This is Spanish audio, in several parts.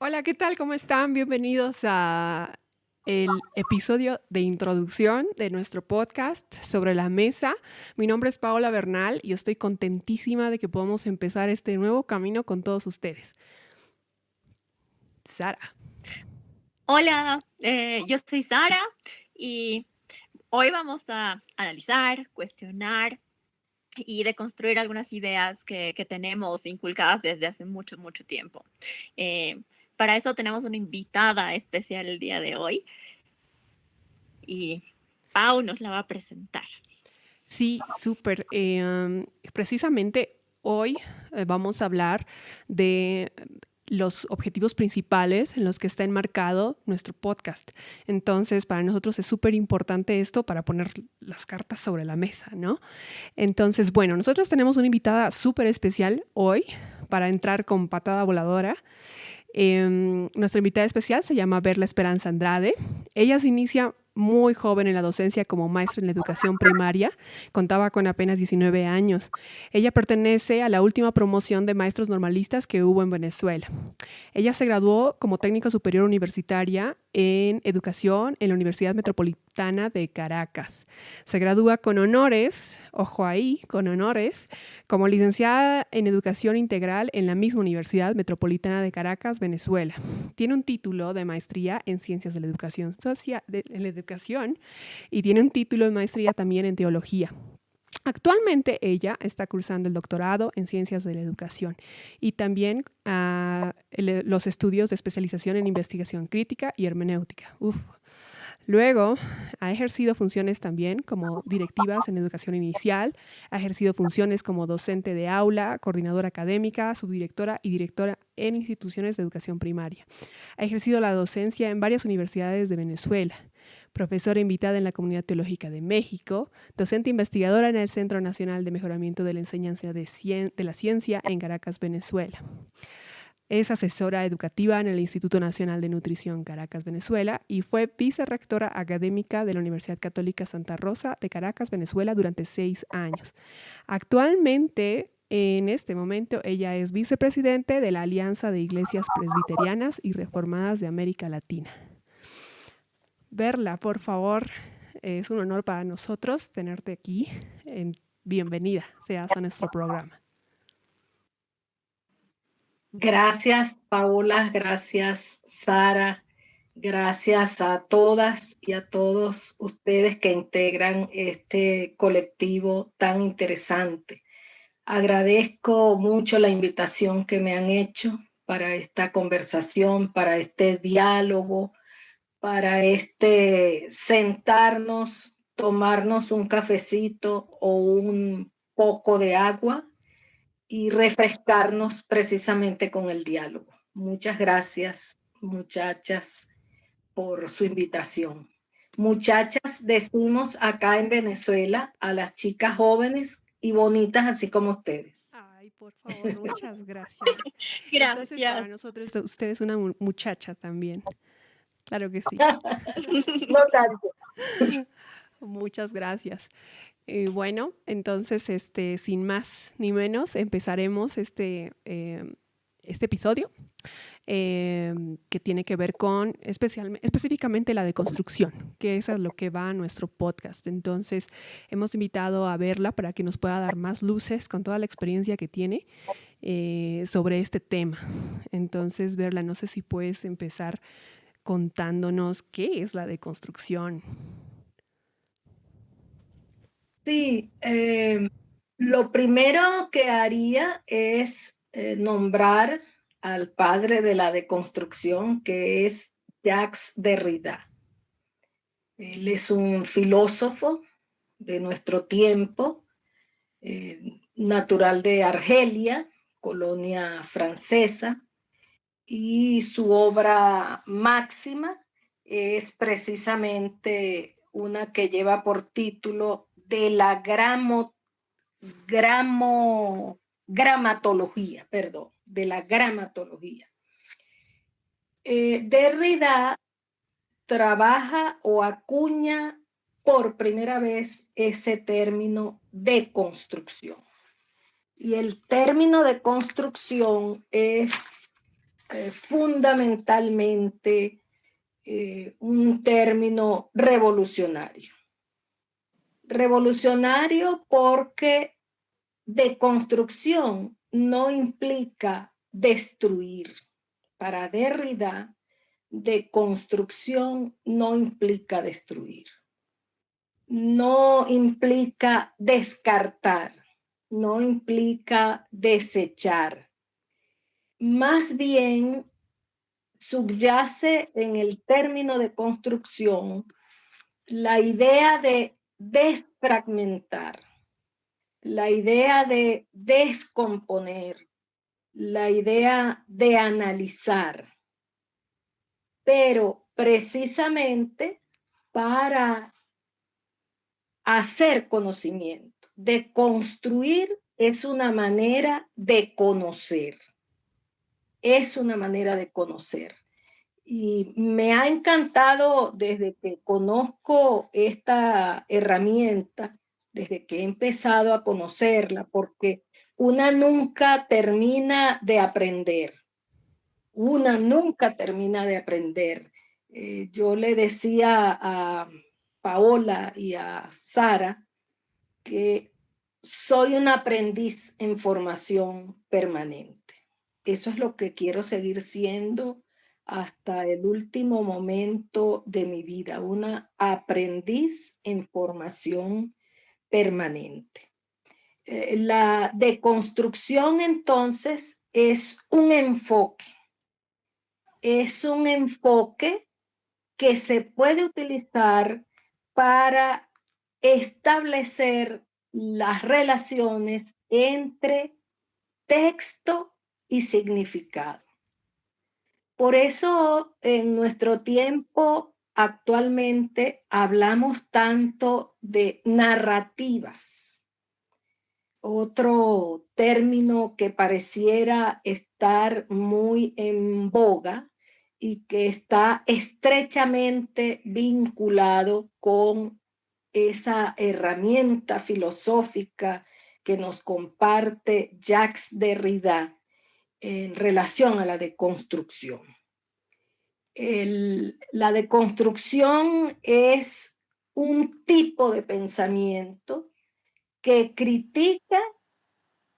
Hola, ¿qué tal? ¿Cómo están? Bienvenidos a el episodio de introducción de nuestro podcast Sobre la Mesa. Mi nombre es Paola Bernal y estoy contentísima de que podamos empezar este nuevo camino con todos ustedes. Sara. Hola, yo soy Sara y hoy vamos a analizar, cuestionar y deconstruir algunas ideas que tenemos inculcadas desde hace mucho, mucho tiempo. Eh, para eso tenemos una invitada especial el día de hoy y Pau nos la va a presentar. Sí, súper. Precisamente hoy vamos a hablar de los objetivos principales en los que está enmarcado nuestro podcast. Entonces, para nosotros es súper importante esto para poner las cartas sobre la mesa, ¿no? Entonces, bueno, nosotros tenemos una invitada súper especial hoy para entrar con patada voladora. Nuestra invitada especial se llama Berla Esperanza Andrade. Ella se inicia muy joven en la docencia como maestra en la educación primaria, contaba con apenas 19 años. Ella pertenece a la última promoción de maestros normalistas que hubo en Venezuela. Ella se graduó como técnica superior universitaria en educación en la Universidad Metropolitana de Caracas. Se gradúa con honores, ojo ahí, con honores, como licenciada en educación integral en la misma Universidad Metropolitana de Caracas, Venezuela. Tiene un título de maestría en ciencias de la educación y tiene un título de maestría también en teología. Actualmente ella está cursando el doctorado en ciencias de la educación y también los estudios de especialización en investigación crítica y hermenéutica. Luego, ha ejercido funciones también como directivas en educación inicial, ha ejercido funciones como docente de aula, coordinadora académica, subdirectora y directora en instituciones de educación primaria. Ha ejercido la docencia en varias universidades de Venezuela, profesora invitada en la Comunidad Teológica de México, docente investigadora en el Centro Nacional de Mejoramiento de la Enseñanza de la Ciencia en Caracas, Venezuela. Es asesora educativa en el Instituto Nacional de Nutrición Caracas, Venezuela, y fue vicerrectora académica de la Universidad Católica Santa Rosa de Caracas, Venezuela, durante 6 años. Actualmente, en este momento, ella es vicepresidente de la Alianza de Iglesias Presbiterianas y Reformadas de América Latina. Berla, por favor, es un honor para nosotros tenerte aquí. Bienvenida seas a nuestro programa. Gracias, Paola, gracias, Sara, gracias a todas y a todos ustedes que integran este colectivo tan interesante. Agradezco mucho la invitación que me han hecho para esta conversación, para este diálogo, para sentarnos, tomarnos un cafecito o un poco de agua y refrescarnos precisamente con el diálogo. Muchas gracias, muchachas, por su invitación. Muchachas, decimos acá en Venezuela a las chicas jóvenes y bonitas así como ustedes. Ay, por favor, muchas gracias. Entonces, para Gracias. nosotros, usted es una muchacha también. Claro que sí. No tanto. Muchas gracias. Bueno, entonces, sin más ni menos, empezaremos este episodio que tiene que ver con específicamente la deconstrucción, que es a lo que va a nuestro podcast. Entonces, hemos invitado a Berla para que nos pueda dar más luces con toda la experiencia que tiene sobre este tema. Entonces, Berla, no sé si puedes empezar contándonos qué es la deconstrucción. Sí, lo primero que haría es nombrar al padre de la deconstrucción, que es Jacques Derrida. Él es un filósofo de nuestro tiempo, natural de Argelia, colonia francesa, y su obra máxima es precisamente una que lleva por título De la gramatología, de la gramatología. Derrida trabaja o acuña por primera vez ese término de construcción. Y el término de construcción es fundamentalmente un término revolucionario. Revolucionario porque deconstrucción no implica destruir. Para Derrida, deconstrucción no implica destruir. No implica descartar, no implica desechar. Más bien subyace en el término de construcción la idea de desfragmentar, la idea de descomponer, la idea de analizar, pero precisamente para hacer conocimiento. De construir es una manera de conocer, es una manera de conocer. Y me ha encantado desde que conozco esta herramienta, desde que he empezado a conocerla, porque una nunca termina de aprender. Una nunca termina de aprender. Yo le decía a Paola y a Sara que soy un aprendiz en formación permanente. Eso es lo que quiero seguir siendo hasta el último momento de mi vida, una aprendiz en formación permanente. La deconstrucción entonces es un enfoque que se puede utilizar para establecer las relaciones entre texto y significado. Por eso en nuestro tiempo actualmente hablamos tanto de narrativas. Otro término que pareciera estar muy en boga y que está estrechamente vinculado con esa herramienta filosófica que nos comparte Jacques Derrida en relación a la deconstrucción. La deconstrucción es un tipo de pensamiento que critica,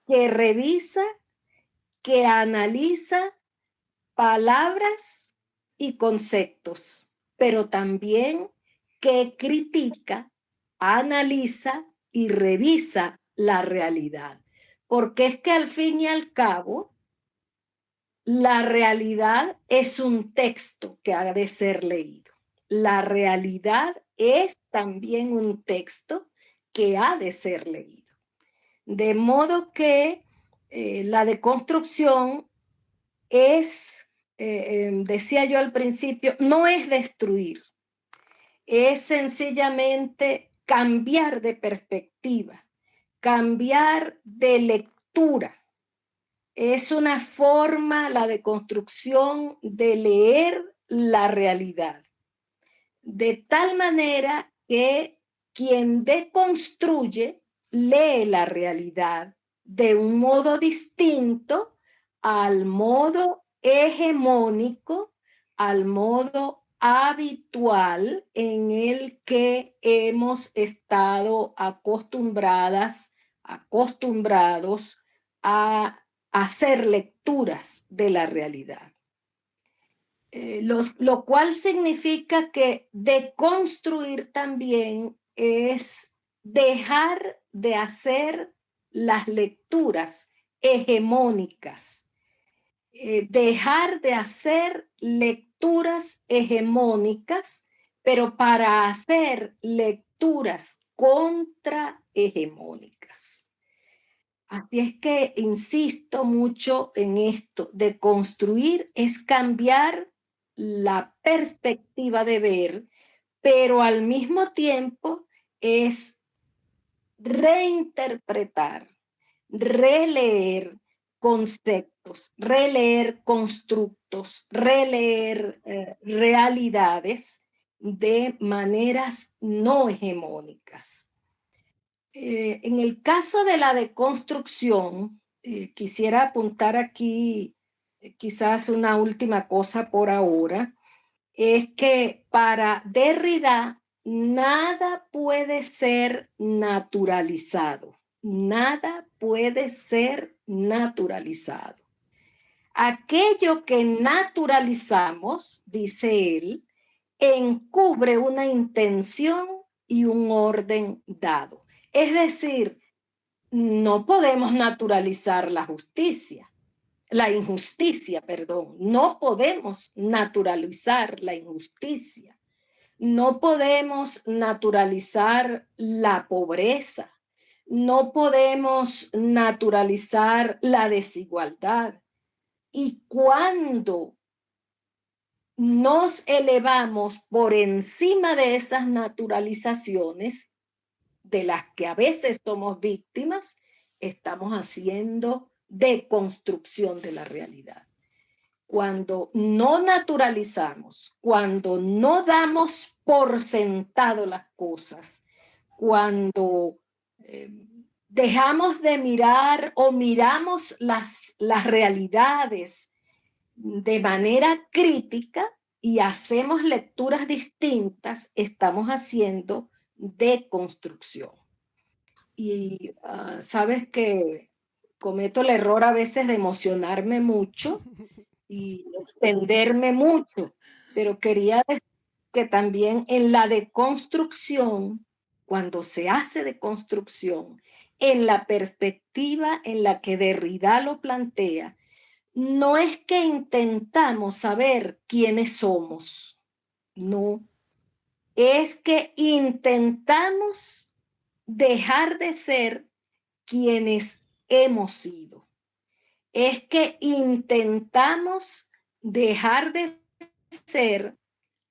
que revisa, que analiza palabras y conceptos, pero también que critica, analiza y revisa la realidad. Porque es que al fin y al cabo, la realidad es un texto que ha de ser leído. La realidad es también un texto que ha de ser leído. De modo que la deconstrucción es, decía yo al principio, no es destruir, es sencillamente cambiar de perspectiva, cambiar de lectura. Es una forma, la deconstrucción, de leer la realidad, de tal manera que quien deconstruye lee la realidad de un modo distinto al modo hegemónico, al modo habitual en el que hemos estado acostumbrados a hacer lecturas de la realidad. Lo cual significa que deconstruir también es dejar de hacer las lecturas hegemónicas, dejar de hacer lecturas hegemónicas, pero para hacer lecturas contrahegemónicas. Así es que insisto mucho en esto, de construir es cambiar la perspectiva de ver, pero al mismo tiempo es reinterpretar, releer conceptos, releer constructos, releer realidades de maneras no hegemónicas. En el caso de la deconstrucción, quisiera apuntar aquí quizás una última cosa por ahora, es que para Derrida nada puede ser naturalizado. Nada puede ser naturalizado. Aquello que naturalizamos, dice él, encubre una intención y un orden dado. Es decir, no podemos naturalizar la justicia, la injusticia, perdón. No podemos naturalizar la injusticia. No podemos naturalizar la pobreza. No podemos naturalizar la desigualdad. Y cuando nos elevamos por encima de esas naturalizaciones, de las que a veces somos víctimas, estamos haciendo deconstrucción de la realidad. Cuando no naturalizamos, cuando no damos por sentado las cosas, cuando dejamos de mirar o miramos las realidades de manera crítica y hacemos lecturas distintas, estamos haciendo deconstrucción. Y sabes que cometo el error a veces de emocionarme mucho y extenderme mucho, pero quería decir que también en la deconstrucción, cuando se hace deconstrucción, en la perspectiva en la que Derrida lo plantea, no es que intentamos saber quiénes somos, no, es que intentamos dejar de ser quienes hemos sido. Es que intentamos dejar de ser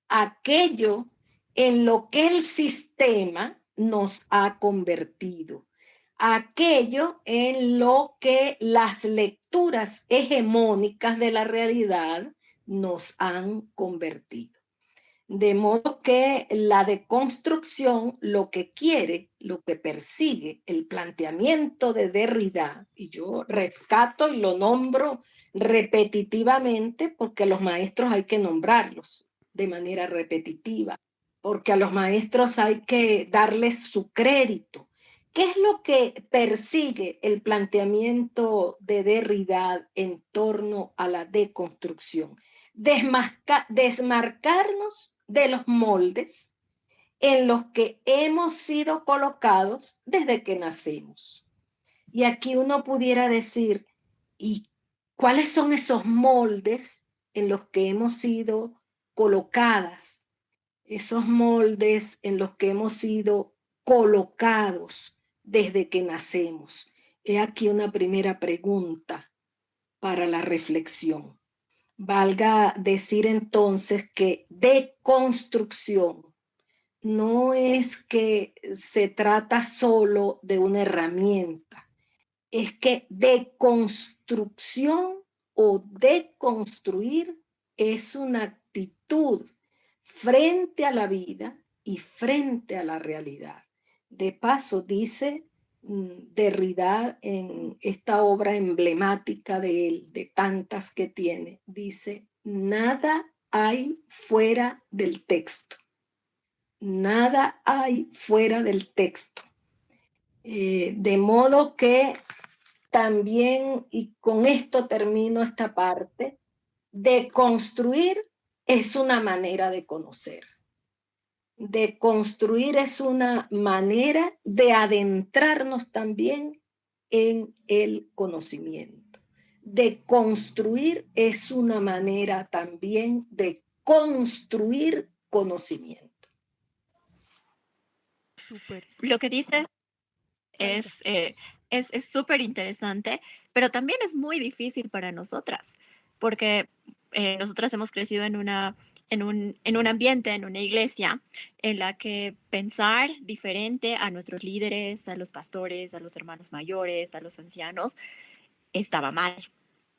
aquello en lo que el sistema nos ha convertido, aquello en lo que las lecturas hegemónicas de la realidad nos han convertido. De modo que la deconstrucción lo que quiere, lo que persigue el planteamiento de Derrida, y yo rescato y lo nombro repetitivamente porque los maestros hay que nombrarlos de manera repetitiva, porque a los maestros hay que darles su crédito. ¿Qué es lo que persigue el planteamiento de Derrida en torno a la deconstrucción? Desmarcarnos de los moldes en los que hemos sido colocados desde que nacemos. Y aquí uno pudiera decir, ¿y cuáles son esos moldes en los que hemos sido colocadas? Esos moldes en los que hemos sido colocados desde que nacemos. He aquí una primera pregunta para la reflexión. Valga decir entonces que deconstrucción no es que se trata solo de una herramienta, es que deconstrucción o deconstruir es una actitud frente a la vida y frente a la realidad. De paso, dice Derrida en esta obra emblemática de él, de tantas que tiene, dice, nada hay fuera del texto. Nada hay fuera del texto. De modo que también, y con esto termino esta parte, deconstruir es una manera de conocer. De construir es una manera de adentrarnos también en el conocimiento. De construir es una manera también de construir conocimiento. Súper. Lo que dices es súper interesante, pero también es muy difícil para nosotras, porque nosotras hemos crecido en un ambiente, en una iglesia, en la que pensar diferente a nuestros líderes, a los pastores, a los hermanos mayores, a los ancianos, estaba mal.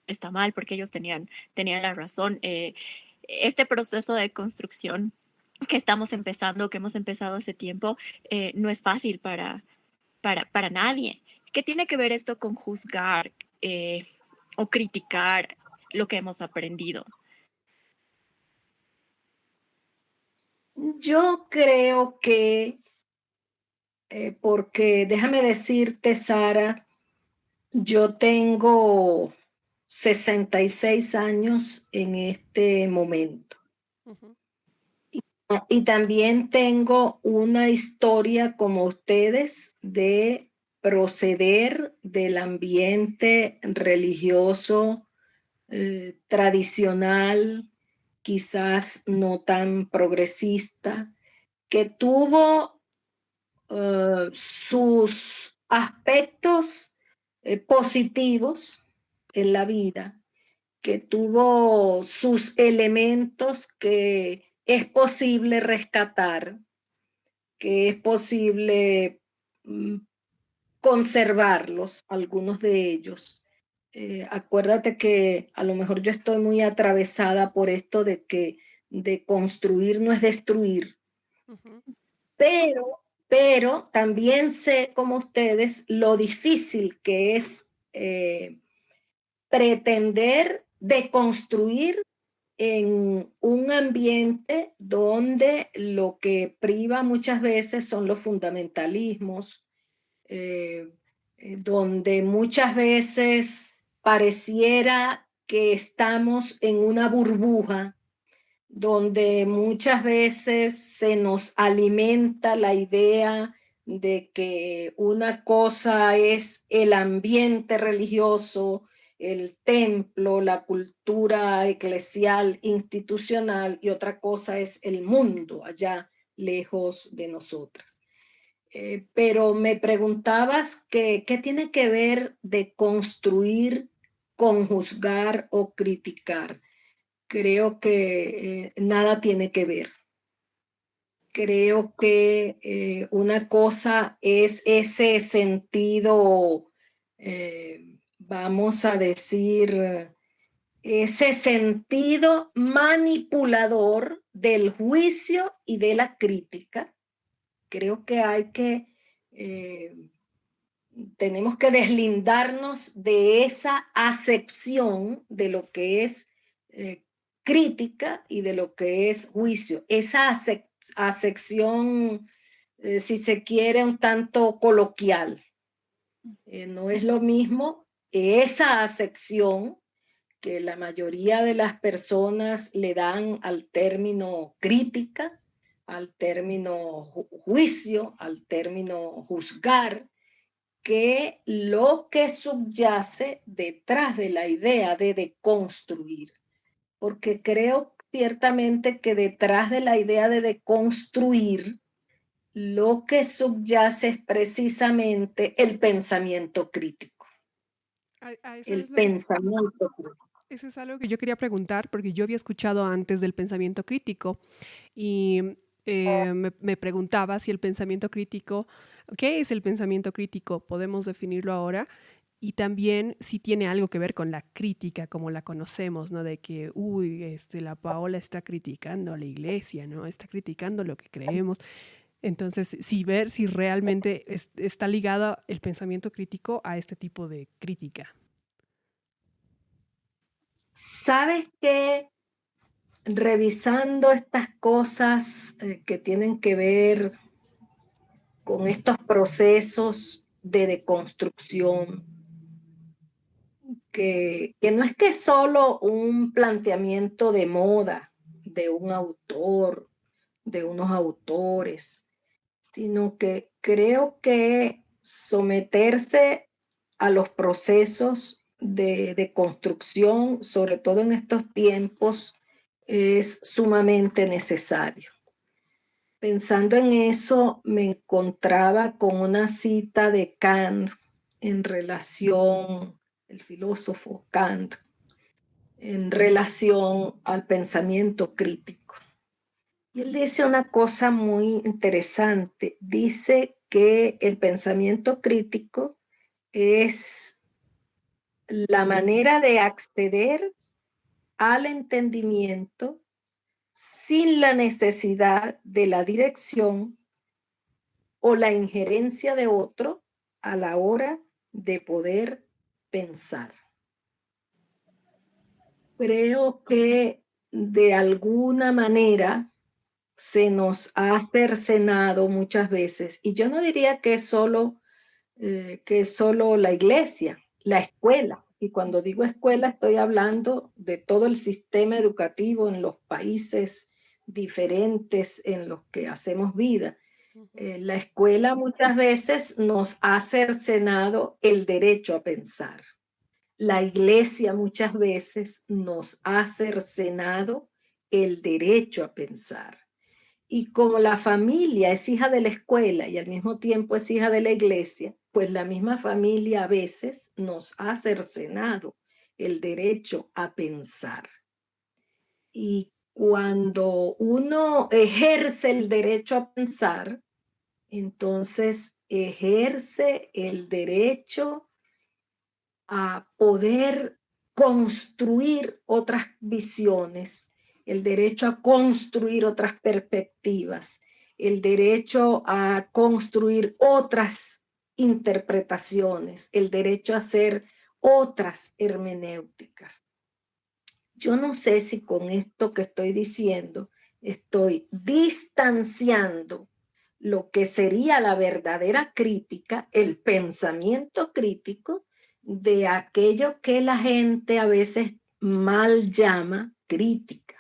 Está mal porque ellos tenían la razón. Este proceso de construcción que estamos empezando, que hemos empezado hace tiempo, no es fácil para nadie. ¿Qué tiene que ver esto con juzgar o criticar lo que hemos aprendido? Yo creo que, porque déjame decirte, Sara, yo tengo 66 años en este momento. Ujú. Y también tengo una historia como ustedes de proceder del ambiente religioso tradicional, quizás no tan progresista, que tuvo sus aspectos positivos en la vida, que tuvo sus elementos que es posible rescatar, que es posible conservarlos, algunos de ellos. Acuérdate que a lo mejor yo estoy muy atravesada por esto de que de construir no es destruir, Ujú. pero también sé como ustedes lo difícil que es pretender deconstruir en un ambiente donde lo que priva muchas veces son los fundamentalismos, eh, donde muchas veces pareciera que estamos en una burbuja, donde muchas veces se nos alimenta la idea de que una cosa es el ambiente religioso, el templo, la cultura eclesial, institucional, y otra cosa es el mundo allá lejos de nosotras. Pero me preguntabas qué tiene que ver de construir con juzgar o criticar. Creo que nada tiene que ver. Creo que una cosa es ese sentido, vamos a decir, ese sentido manipulador del juicio y de la crítica. Creo que tenemos que deslindarnos de esa acepción de lo que es crítica y de lo que es juicio. Esa acepción, si se quiere, un tanto coloquial. No es lo mismo esa acepción que la mayoría de las personas le dan al término crítica, al término juicio, al término juzgar, que lo que subyace detrás de la idea de deconstruir. Porque creo ciertamente que detrás de la idea de deconstruir, lo que subyace es precisamente el pensamiento crítico. Eso El es lo que, pensamiento crítico. eso es algo que yo quería preguntar, porque yo había escuchado antes del pensamiento crítico y me preguntaba si el pensamiento crítico, ¿qué es el pensamiento crítico? ¿Podemos definirlo ahora? Y también si tiene algo que ver con la crítica, como la conocemos, ¿no? De que, uy, la Paola está criticando a la iglesia, ¿no? Está criticando lo que creemos. Entonces, sí ver si realmente está ligado el pensamiento crítico a este tipo de crítica. ¿Sabes qué? Revisando estas cosas que tienen que ver con estos procesos de deconstrucción, que no es que solo un planteamiento de moda de un autor, de unos autores, sino que creo que someterse a los procesos de construcción, sobre todo en estos tiempos, es sumamente necesario. Pensando en eso, me encontraba con una cita de Kant en relación, el filósofo Kant, en relación al pensamiento crítico. Y él dice una cosa muy interesante. Dice que el pensamiento crítico es la manera de acceder al entendimiento sin la necesidad de la dirección o la injerencia de otro a la hora de poder pensar. Creo que de alguna manera se nos ha cercenado muchas veces, y yo no diría que es solo la iglesia, la escuela. Y cuando digo escuela estoy hablando de todo el sistema educativo en los países diferentes en los que hacemos vida. La escuela muchas veces nos ha cercenado el derecho a pensar. La iglesia muchas veces nos ha cercenado el derecho a pensar. Y como la familia es hija de la escuela y al mismo tiempo es hija de la iglesia, pues la misma familia a veces nos ha cercenado el derecho a pensar. Y cuando uno ejerce el derecho a pensar, entonces ejerce el derecho a poder construir otras visiones, el derecho a construir otras perspectivas, el derecho a construir otras interpretaciones, el derecho a hacer otras hermenéuticas. Yo no sé si con esto que estoy diciendo estoy distanciando lo que sería la verdadera crítica, el pensamiento crítico, de aquello que la gente a veces mal llama crítica.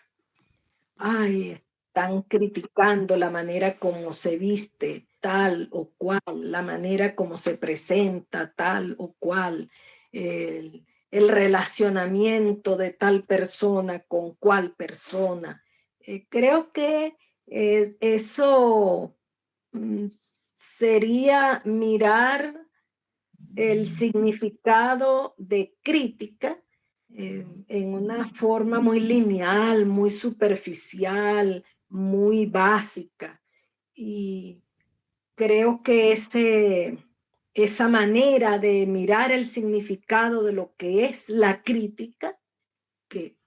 Ay, están criticando la manera como se viste tal o cual, la manera como se presenta tal o cual, el relacionamiento de tal persona con cual persona. Creo que eso sería mirar el significado de crítica en una forma muy lineal, muy superficial, muy básica. Y creo que esa manera de mirar el significado de lo que es la crítica, que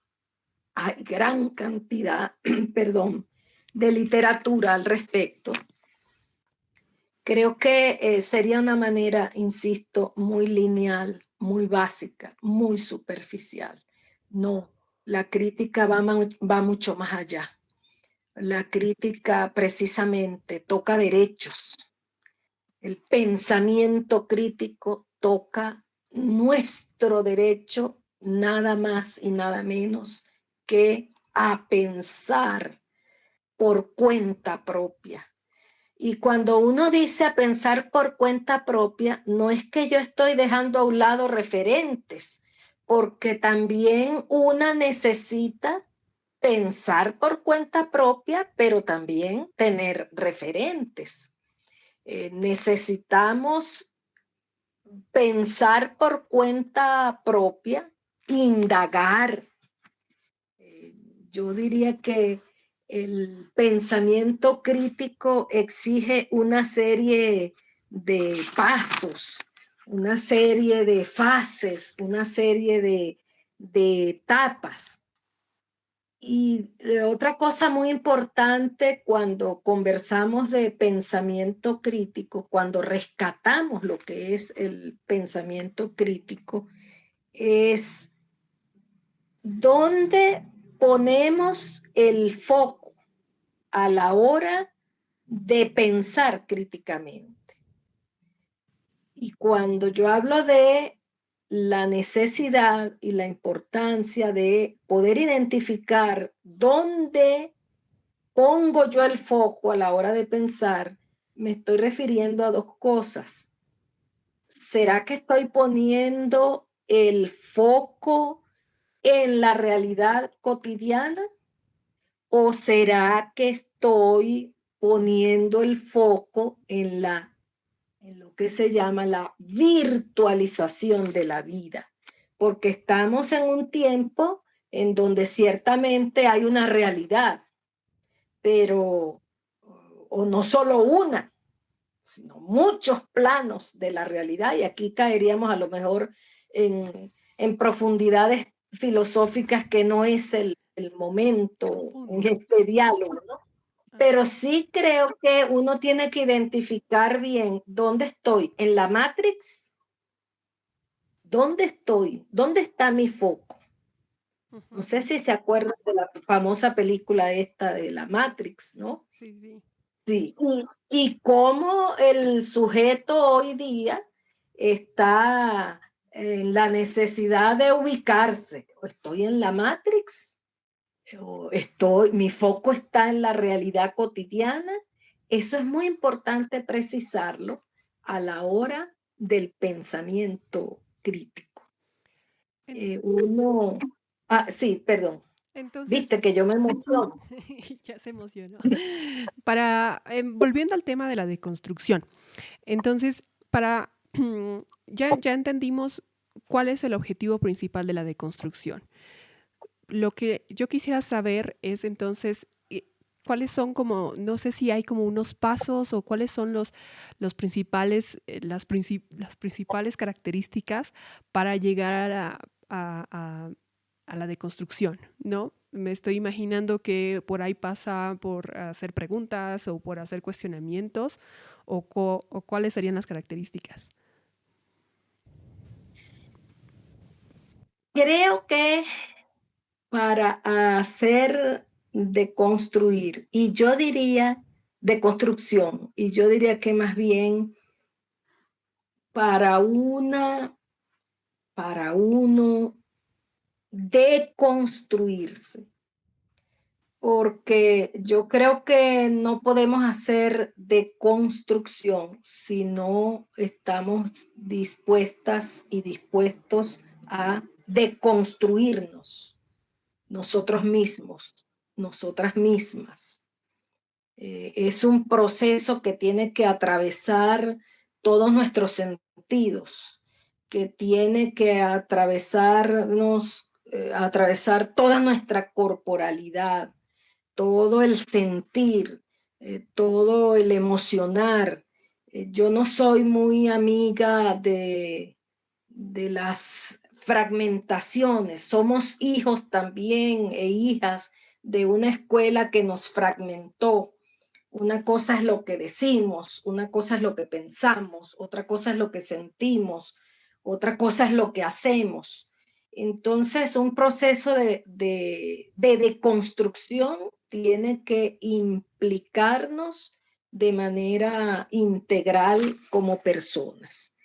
hay gran cantidad, perdón, de literatura al respecto, creo que sería una manera, insisto, muy lineal, muy básica, muy superficial. No, la crítica va mucho más allá. La crítica precisamente toca derechos. El pensamiento crítico toca nuestro derecho, nada más y nada menos que a pensar por cuenta propia. Y cuando uno dice a pensar por cuenta propia, no es que yo estoy dejando a un lado referentes, porque también una necesita pensar por cuenta propia, pero también tener referentes. Necesitamos pensar por cuenta propia, indagar. Yo diría que el pensamiento crítico exige una serie de pasos, una serie de fases, una serie de etapas. Y otra cosa muy importante cuando conversamos de pensamiento crítico, cuando rescatamos lo que es el pensamiento crítico, es dónde ponemos el foco a la hora de pensar críticamente. Y cuando yo hablo de la necesidad y la importancia de poder identificar dónde pongo yo el foco a la hora de pensar, me estoy refiriendo a dos cosas. ¿Será que estoy poniendo el foco en la realidad cotidiana? ¿O será que estoy poniendo el foco en lo que se llama la virtualización de la vida? Porque estamos en un tiempo en donde ciertamente hay una realidad, pero o no solo una, sino muchos planos de la realidad, y aquí caeríamos a lo mejor en profundidades filosóficas que no es el momento en este diálogo, ¿no? Pero sí creo que uno tiene que identificar bien dónde estoy, en la Matrix, dónde estoy, dónde está mi foco. No sé si se acuerdan de la famosa película esta de la Matrix, ¿no? Sí, sí. Sí, y cómo el sujeto hoy día está en la necesidad de ubicarse. O estoy en la Matrix, o mi foco está en la realidad cotidiana. Eso es muy importante precisarlo a la hora del pensamiento crítico. En- Sí, perdón. entonces, Viste que yo me emociono. ya se emocionó. Volviendo al tema de la deconstrucción. Entonces, ya entendimos cuál es el objetivo principal de la deconstrucción. Lo que yo quisiera saber es entonces cuáles son como, no sé si hay como unos pasos o cuáles son los principales, las principales características para llegar a la deconstrucción, ¿no? Me estoy imaginando que por ahí pasa por hacer preguntas o por hacer cuestionamientos o cuáles serían las características. Creo que para hacer de construir, y yo diría de construcción, y yo diría que más bien para uno deconstruirse, porque yo creo que no podemos hacer deconstrucción si no estamos dispuestas y dispuestos a deconstruirnos nosotros mismos, nosotras mismas. Es un proceso que tiene que atravesar todos nuestros sentidos, que tiene que atravesar toda nuestra corporalidad, todo el sentir, todo el emocionar. Yo no soy muy amiga de las fragmentaciones. Somos hijos también e hijas de una escuela que nos fragmentó. Una cosa es lo que decimos, una cosa es lo que pensamos, otra cosa es lo que sentimos, otra cosa es lo que hacemos. Entonces, un proceso de deconstrucción tiene que implicarnos de manera integral como personas.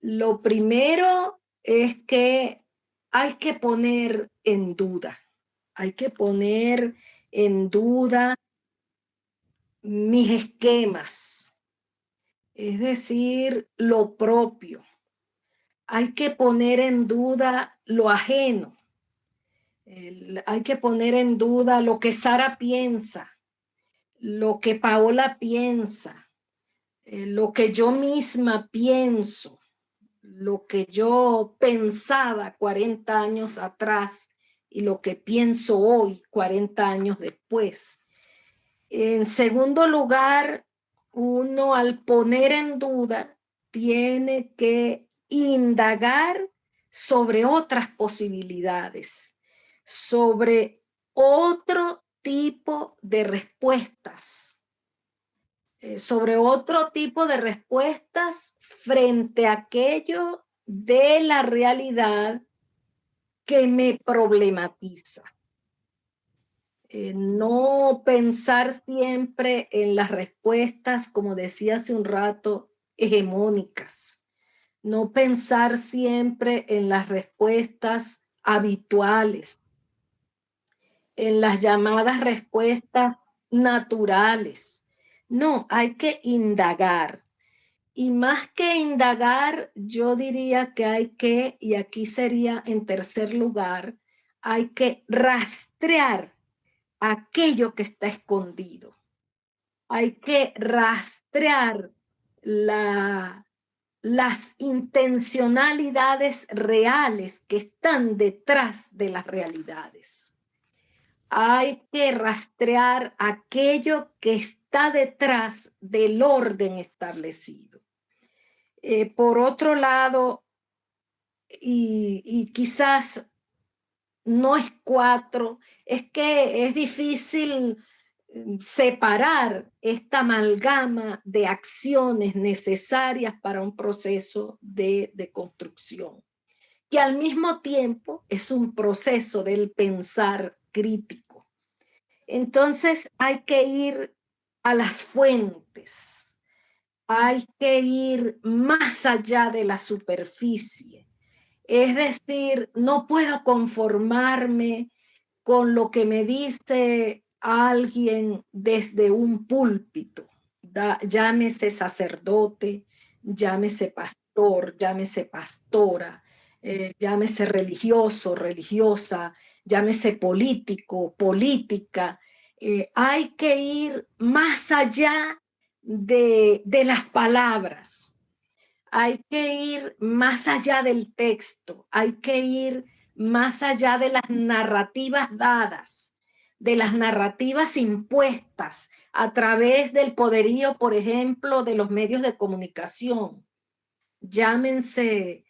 Lo primero es que hay que poner en duda mis esquemas, es decir, lo propio. Hay que poner en duda lo ajeno. Hay que poner en duda lo que Sara piensa, lo que Paola piensa, lo que yo misma pienso, lo que yo pensaba 40 años atrás y lo que pienso hoy, 40 años después. En segundo lugar, uno al poner en duda tiene que indagar sobre otras posibilidades, sobre otro tipo de respuestas, sobre otro tipo de respuestas frente a aquello de la realidad que me problematiza. No pensar siempre en las respuestas, como decía hace un rato, hegemónicas. No pensar siempre en las respuestas habituales, en las llamadas respuestas naturales. No, hay que indagar. Y más que indagar, yo diría que hay que, y aquí sería en tercer lugar, hay que rastrear aquello que está escondido. Hay que rastrear las intencionalidades reales que están detrás de las realidades. Hay que rastrear aquello que está detrás del orden establecido. Por otro lado, y quizás no es cuatro, es que es difícil separar esta amalgama de acciones necesarias para un proceso de construcción. que al mismo tiempo es un proceso del pensar crítico. Entonces hay que ir a las fuentes, hay que ir más allá de la superficie. Es decir, no puedo conformarme con lo que me dice alguien desde un púlpito, llámese sacerdote, llámese pastor, llámese pastora, llámese religioso, religiosa, llámese político, política. Hay que ir más allá de las palabras. Hay que ir más allá del texto, hay que ir más allá de las narrativas dadas, de las narrativas impuestas a través del poderío, por ejemplo, de los medios de comunicación. Llámense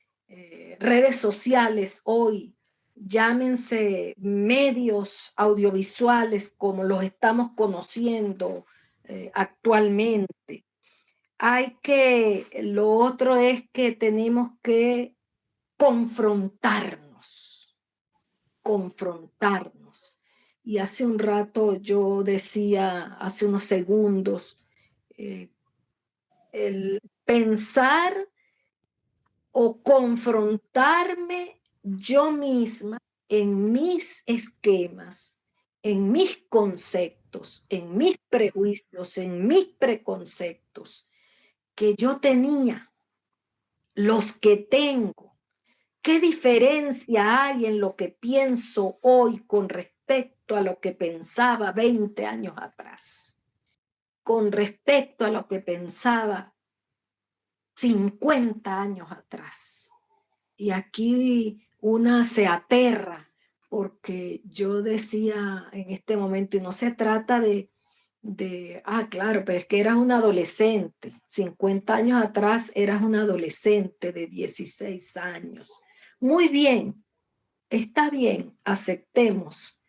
redes sociales hoy, llámense medios audiovisuales como los estamos conociendo actualmente. Lo otro es que tenemos que confrontarnos. Y hace un rato yo decía, hace unos segundos, el pensar o confrontarme yo misma en mis esquemas, en mis conceptos, en mis prejuicios, en mis preconceptos que yo tenía, los que tengo. ¿Qué diferencia hay en lo que pienso hoy con respecto a lo que pensaba 20 años atrás? Con respecto a lo que pensaba 50 años atrás. Y aquí una se aterra porque yo decía en este momento, y no se trata claro, pero es que eras un adolescente. 50 años atrás eras un adolescente de 16 años. Muy bien, está bien, aceptemos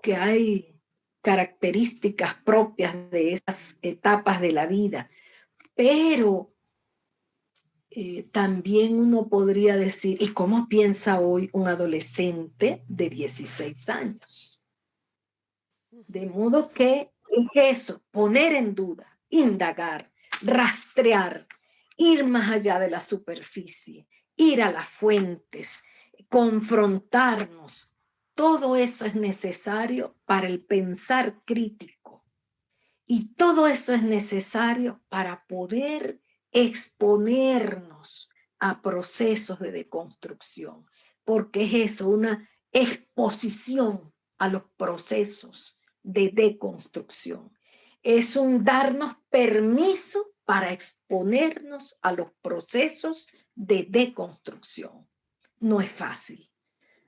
que hay características propias de esas etapas de la vida, pero también uno podría decir, ¿y cómo piensa hoy un adolescente de 16 años? De modo que es eso, poner en duda, indagar, rastrear, ir más allá de la superficie, ir a las fuentes, confrontarnos. Todo eso es necesario para el pensar crítico. Y todo eso es necesario para poder exponernos a procesos de deconstrucción, porque es eso, una exposición a los procesos de deconstrucción. Es un darnos permiso para exponernos a los procesos de deconstrucción. No es fácil,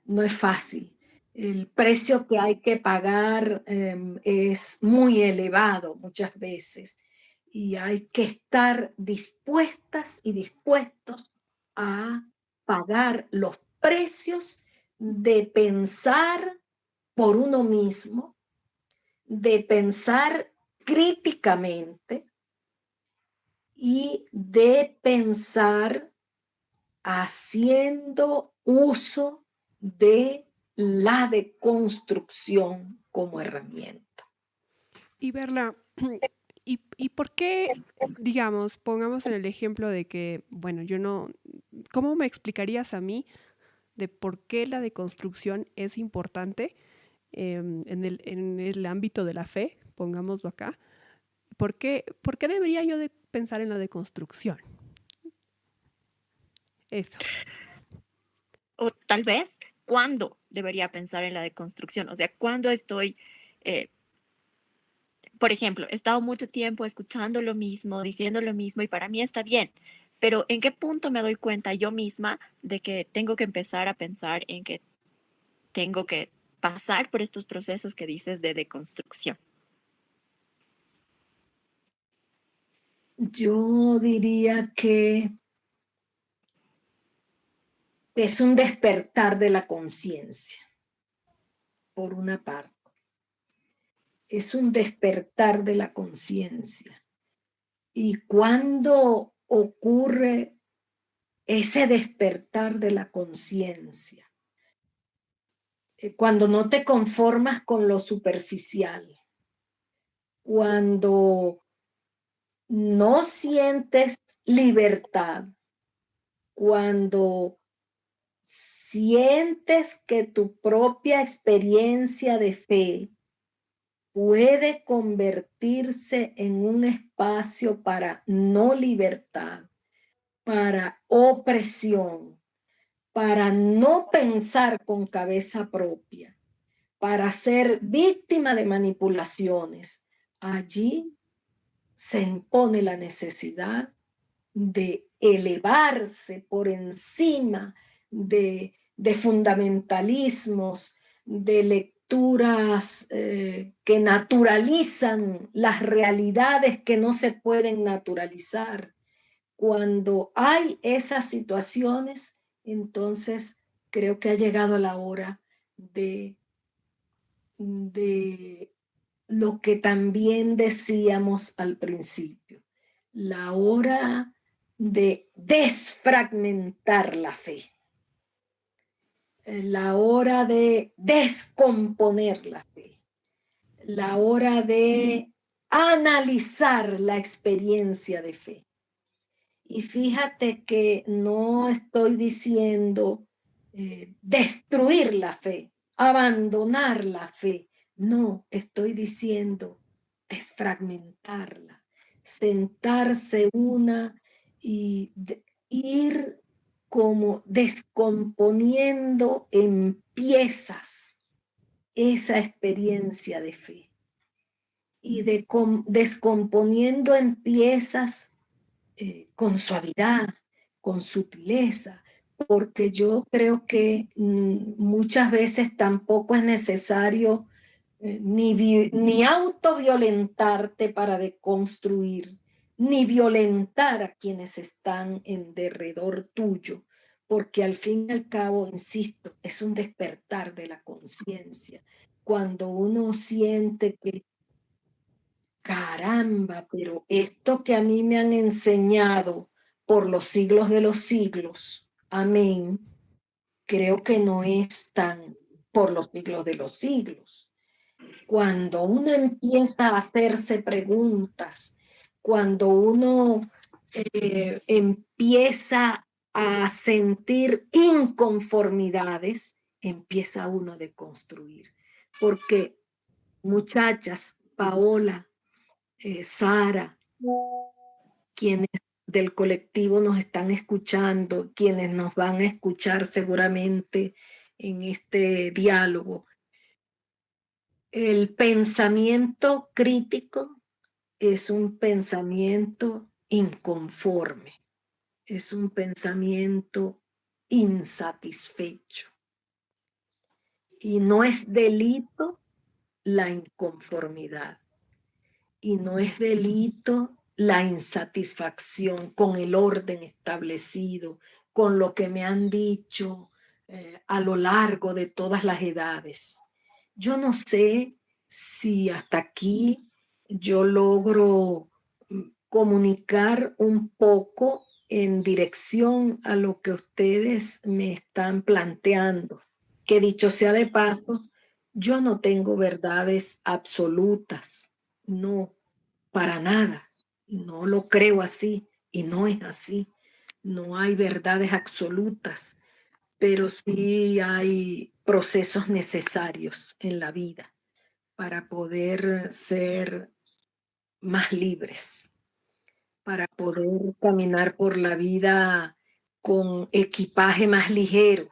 no es fácil. El precio que hay que pagar es muy elevado muchas veces y hay que estar dispuestas y dispuestos a pagar los precios de pensar por uno mismo, de pensar críticamente y de pensar haciendo uso de la deconstrucción como herramienta. Y verla, ¿y por qué, digamos, pongamos en el ejemplo de que, bueno, yo no, ¿cómo me explicarías a mí de por qué la deconstrucción es importante en el ámbito de la fe, pongámoslo acá? ¿Por qué debería yo de pensar en la deconstrucción? Eso. O tal vez, ¿cuándo debería pensar en la deconstrucción? O sea, ¿cuándo estoy, por ejemplo, he estado mucho tiempo escuchando lo mismo, diciendo lo mismo y para mí está bien, pero ¿en qué punto me doy cuenta yo misma de que tengo que empezar a pensar en que tengo que pasar por estos procesos que dices de deconstrucción? Yo diría que es un despertar de la conciencia, por una parte. Es un despertar de la conciencia. Y cuando ocurre ese despertar de la conciencia, cuando no te conformas con lo superficial, cuando no sientes libertad, cuando sientes que tu propia experiencia de fe puede convertirse en un espacio para no libertad, para opresión, para no pensar con cabeza propia, para ser víctima de manipulaciones. Allí se impone la necesidad de elevarse por encima de fundamentalismos, de lecturas que naturalizan las realidades que no se pueden naturalizar. Cuando hay esas situaciones, entonces creo que ha llegado la hora de lo que también decíamos al principio, la hora de desfragmentar la fe, la hora de descomponer la fe, la hora de analizar la experiencia de fe. Y fíjate que no estoy diciendo destruir la fe, abandonar la fe. No, estoy diciendo desfragmentarla, sentarse una y ir como descomponiendo en piezas esa experiencia de fe y descomponiendo en piezas con suavidad, con sutileza, porque yo creo que muchas veces tampoco es necesario ni autoviolentarte para deconstruir, ni violentar a quienes están en derredor tuyo, porque al fin y al cabo, insisto, es un despertar de la conciencia. Cuando uno siente que caramba, pero esto que a mí me han enseñado por los siglos de los siglos, amén, creo que no es tan por los siglos de los siglos. Cuando uno empieza a hacerse preguntas, cuando uno empieza a sentir inconformidades, empieza uno a deconstruir. Porque, muchachas, Paola, Sara, quienes del colectivo nos están escuchando, quienes nos van a escuchar seguramente en este diálogo, el pensamiento crítico es un pensamiento inconforme, es un pensamiento insatisfecho. Y no es delito la inconformidad. Y no es delito la insatisfacción con el orden establecido, con lo que me han dicho a lo largo de todas las edades. Yo no sé si hasta aquí yo logro comunicar un poco en dirección a lo que ustedes me están planteando. Que dicho sea de paso, yo no tengo verdades absolutas. No, para nada. No lo creo así y no es así. No hay verdades absolutas, pero sí hay procesos necesarios en la vida para poder ser más libres, para poder caminar por la vida con equipaje más ligero,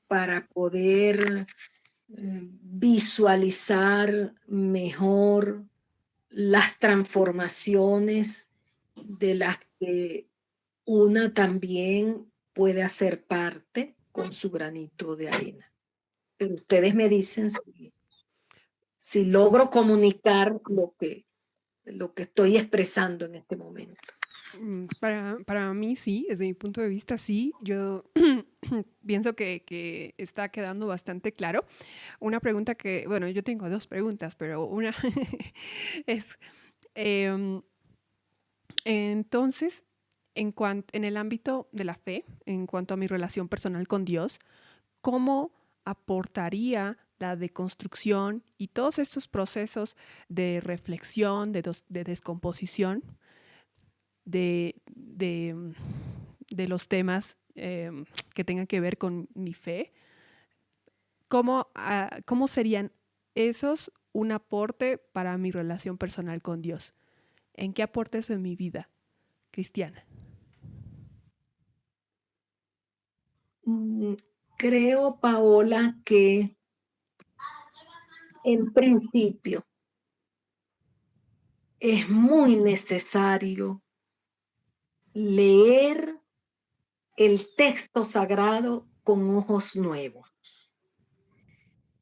para poder visualizar mejor las transformaciones de las que una también puede hacer parte con su granito de arena. Pero ustedes me dicen si logro comunicar lo que estoy expresando en este momento. Para mí sí, desde mi punto de vista sí, yo pienso que está quedando bastante claro. Una pregunta que, bueno, yo tengo dos preguntas, pero una es, entonces, en el ámbito de la fe, en cuanto a mi relación personal con Dios, ¿cómo aportaría la deconstrucción y todos estos procesos de reflexión, de descomposición de de los temas que tengan que ver con mi fe? ¿Cómo serían esos un aporte para mi relación personal con Dios? ¿En qué aporta eso en mi vida cristiana? Creo, Paola, que en principio es muy necesario leer el texto sagrado con ojos nuevos.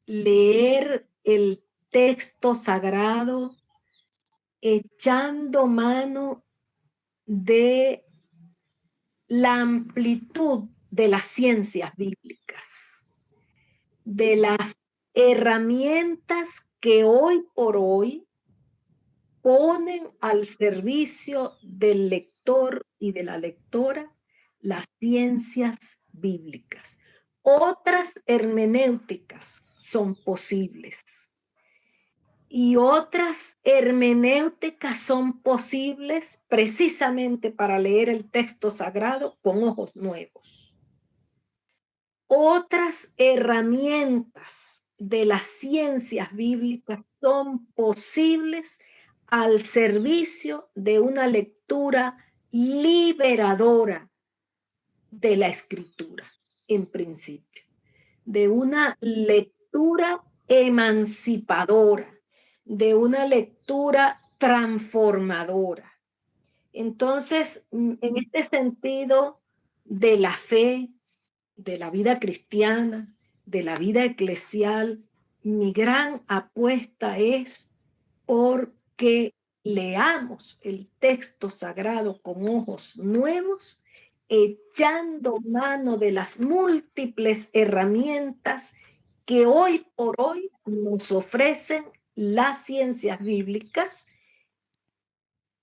Leer el texto sagrado echando mano de la amplitud de las ciencias bíblicas, de las herramientas que hoy por hoy ponen al servicio del lector y de la lectora las ciencias bíblicas. Otras hermenéuticas son posibles y otras hermenéuticas son posibles precisamente para leer el texto sagrado con ojos nuevos. Otras herramientas de las ciencias bíblicas son posibles al servicio de una lectura liberadora de la escritura, en principio, de una lectura emancipadora, de una lectura transformadora. Entonces, en este sentido de la fe, de la vida cristiana, de la vida eclesial, mi gran apuesta es porque leamos el texto sagrado con ojos nuevos, echando mano de las múltiples herramientas que hoy por hoy nos ofrecen las ciencias bíblicas,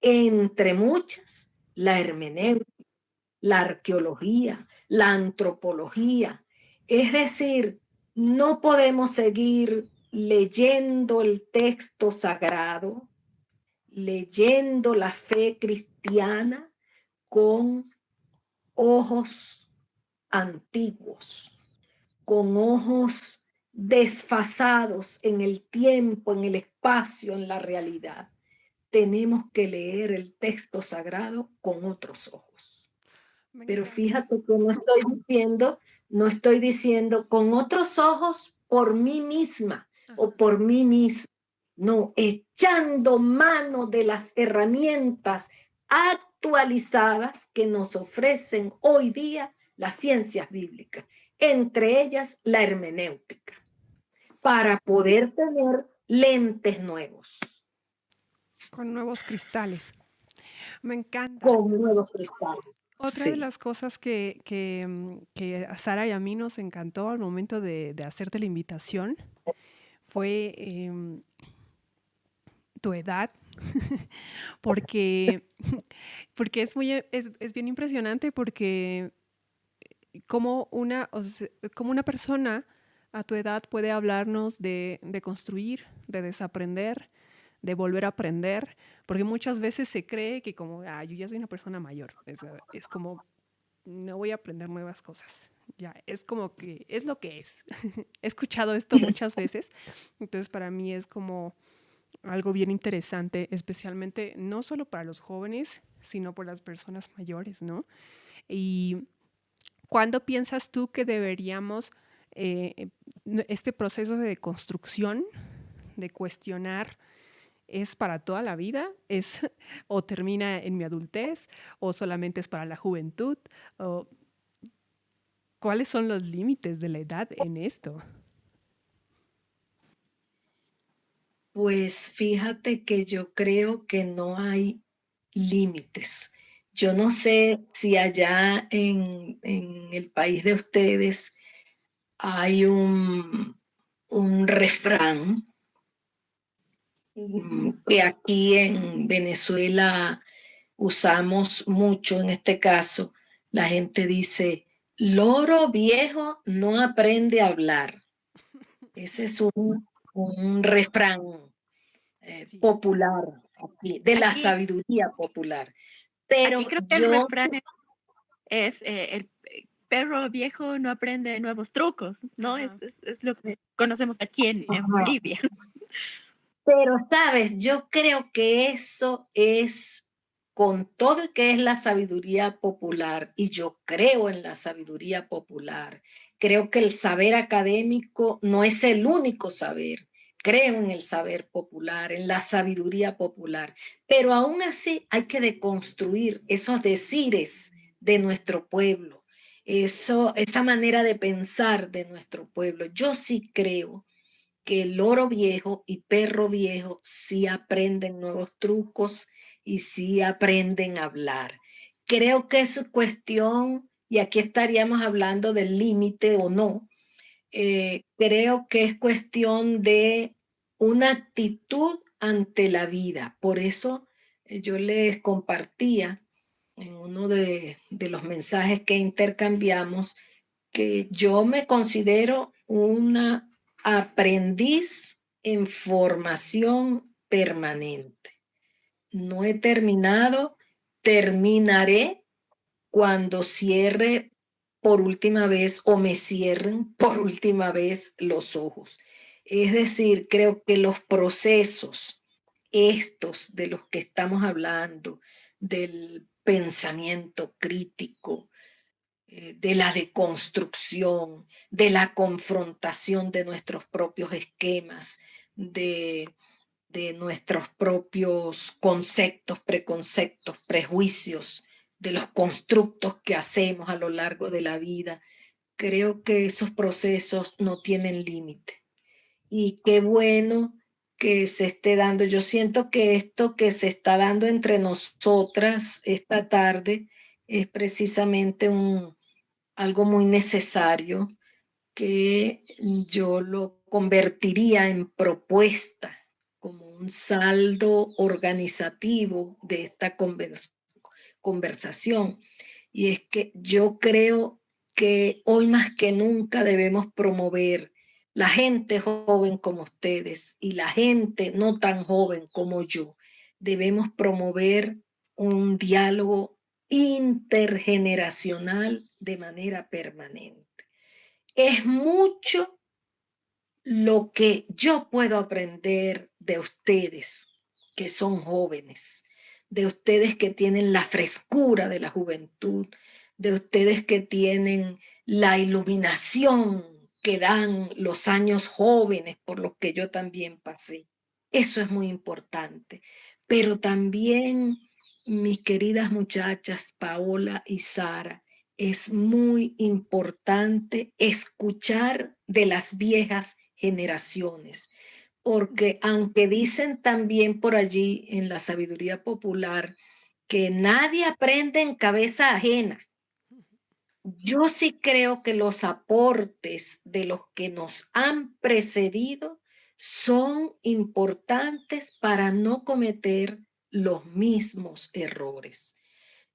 entre muchas, la hermenéutica, la arqueología, la antropología. Es decir, no podemos seguir leyendo el texto sagrado, leyendo la fe cristiana con ojos antiguos, con ojos desfasados en el tiempo, en el espacio, en la realidad. Tenemos que leer el texto sagrado con otros ojos. Pero fíjate que no estoy diciendo con otros ojos por mí misma o por mí misma. No, echando mano de las herramientas actualizadas que nos ofrecen hoy día las ciencias bíblicas, entre ellas la hermenéutica, para poder tener lentes nuevos. Con nuevos cristales. Me encanta. Con nuevos cristales. Otra de las cosas que a Sara y a mí nos encantó al momento de hacerte la invitación fue tu edad, porque, porque es bien impresionante porque como como una persona a tu edad puede hablarnos de construir, de desaprender, de volver a aprender, porque muchas veces se cree que como, yo ya soy una persona mayor, es como, no voy a aprender nuevas cosas, ya, es como que es lo que es. He escuchado esto muchas veces, entonces para mí es como algo bien interesante, especialmente no solo para los jóvenes, sino por las personas mayores, ¿no? Y ¿cuándo piensas tú que deberíamos este proceso de construcción, de cuestionar, es para toda la vida? ¿Es o termina en mi adultez o solamente es para la juventud? ¿O cuáles son los límites de la edad en esto? Pues fíjate que yo creo que no hay límites. Yo no sé si allá en el país de ustedes hay un refrán que aquí en Venezuela usamos mucho en este caso, la gente dice, loro viejo no aprende a hablar. Ese es un refrán Sí. popular aquí, de la Aquí, sabiduría popular. aquí Pero creo que el yo, refrán es el perro viejo no aprende nuevos trucos, ¿no? Ajá. Es lo que conocemos aquí Sí. en Bolivia. pero sabes, yo creo que eso es con todo y que es la sabiduría popular, y yo creo en la sabiduría popular, creo que el saber académico no es el único saber. Creo en el saber popular, en la sabiduría popular, pero aún así hay que deconstruir esos decires de nuestro pueblo, esa manera de pensar de nuestro pueblo. Yo sí creo que el loro viejo y perro viejo sí aprenden nuevos trucos y sí aprenden a hablar. Creo que es cuestión, y aquí estaríamos hablando del límite o no, creo que es cuestión de una actitud ante la vida. Por eso yo les compartía en uno de los mensajes que intercambiamos que yo me considero una aprendiz en formación permanente. No he terminado, terminaré cuando cierre por última vez o me cierren por última vez los ojos. Es decir, creo que los procesos, estos de los que estamos hablando, del pensamiento crítico, de la deconstrucción, de la confrontación de nuestros propios esquemas, de nuestros propios conceptos, preconceptos, prejuicios, de los constructos que hacemos a lo largo de la vida. Creo que esos procesos no tienen límite. Y qué bueno que se esté dando. Yo siento que esto que se está dando entre nosotras esta tarde es precisamente algo muy necesario que yo lo convertiría en propuesta, como un saldo organizativo de esta conversación. Y es que yo creo que hoy más que nunca debemos promover la gente joven como ustedes y la gente no tan joven como yo. Debemos promover un diálogo intergeneracional de manera permanente. Es mucho lo que yo puedo aprender de ustedes, que son jóvenes, de ustedes que tienen la frescura de la juventud, de ustedes que tienen la iluminación que dan los años jóvenes por los que yo también pasé. Eso es muy importante. Pero también, mis queridas muchachas, Paola y Sara, es muy importante escuchar de las viejas generaciones, porque aunque dicen también por allí en la sabiduría popular que nadie aprende en cabeza ajena, yo sí creo que los aportes de los que nos han precedido son importantes para no cometer los mismos errores.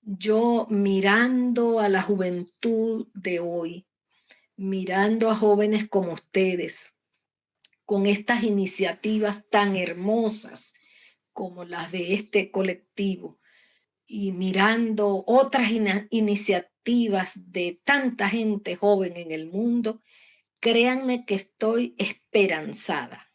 Yo mirando a la juventud de hoy, mirando a jóvenes como ustedes, con estas iniciativas tan hermosas como las de este colectivo, y mirando otras iniciativas de tanta gente joven en el mundo, créanme que estoy esperanzada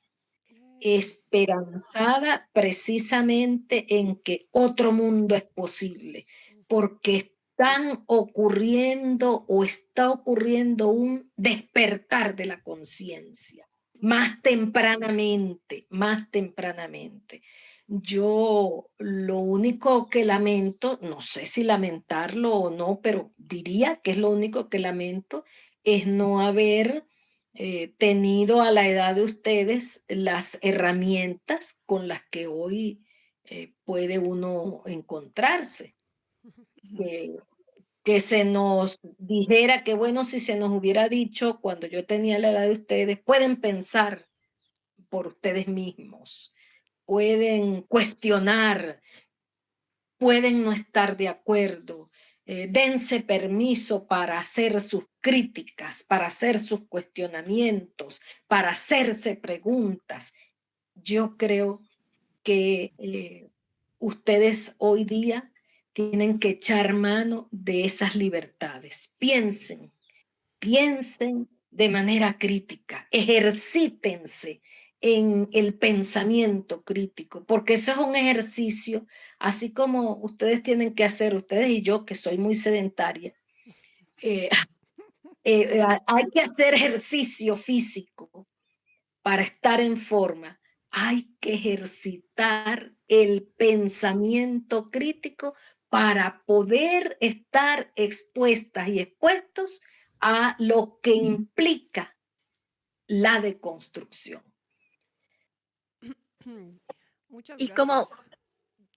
precisamente en que otro mundo es posible, porque están ocurriendo o está ocurriendo un despertar de la conciencia, más tempranamente, más tempranamente. Yo lo único que lamento, no sé si lamentarlo o no, pero diría que es lo único que lamento, es no haber tenido a la edad de ustedes las herramientas con las que hoy puede uno encontrarse. Que, que se nos dijera que bueno, si se nos hubiera dicho cuando yo tenía la edad de ustedes, pueden pensar por ustedes mismos, pueden cuestionar, pueden no estar de acuerdo, dense permiso para hacer sus críticas, para hacer sus cuestionamientos, para hacerse preguntas. Yo creo que ustedes hoy día tienen que echar mano de esas libertades. Piensen de manera crítica, ejercítense en el pensamiento crítico, porque eso es un ejercicio, así como ustedes tienen que hacer, ustedes y yo, que soy muy sedentaria, eh, hay que hacer ejercicio físico para estar en forma. Hay que ejercitar el pensamiento crítico para poder estar expuestas y expuestos a lo que implica la deconstrucción. Muchas Y gracias. como,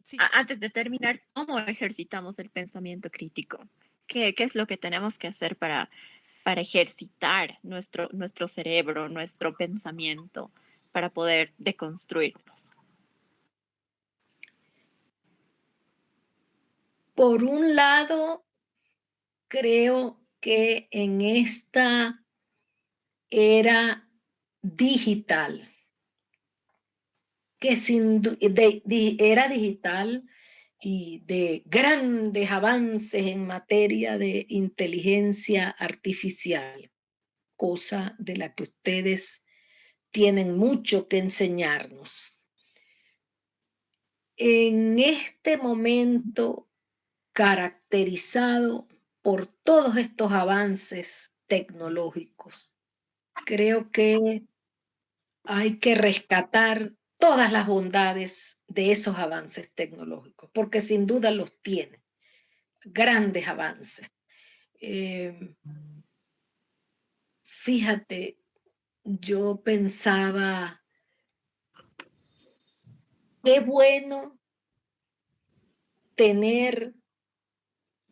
Sí. antes de terminar, ¿cómo ejercitamos el pensamiento crítico? ¿Qué es lo que tenemos que hacer para ejercitar nuestro cerebro, nuestro pensamiento, para poder deconstruirnos? Por un lado, creo que en esta era digital, que era digital y de grandes avances en materia de inteligencia artificial, cosa de la que ustedes tienen mucho que enseñarnos. En este momento caracterizado por todos estos avances tecnológicos, creo que hay que rescatar todas las bondades de esos avances tecnológicos, porque sin duda los tiene, grandes avances. Fíjate, yo pensaba, qué bueno tener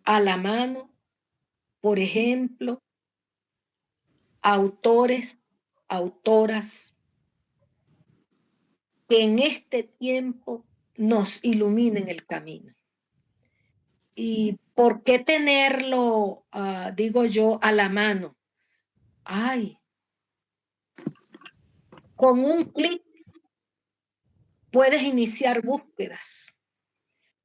a la mano, por ejemplo, autores, autoras que en este tiempo nos iluminen el camino. ¿Y por qué tenerlo, digo yo, a la mano? Ay, con un clic puedes iniciar búsquedas,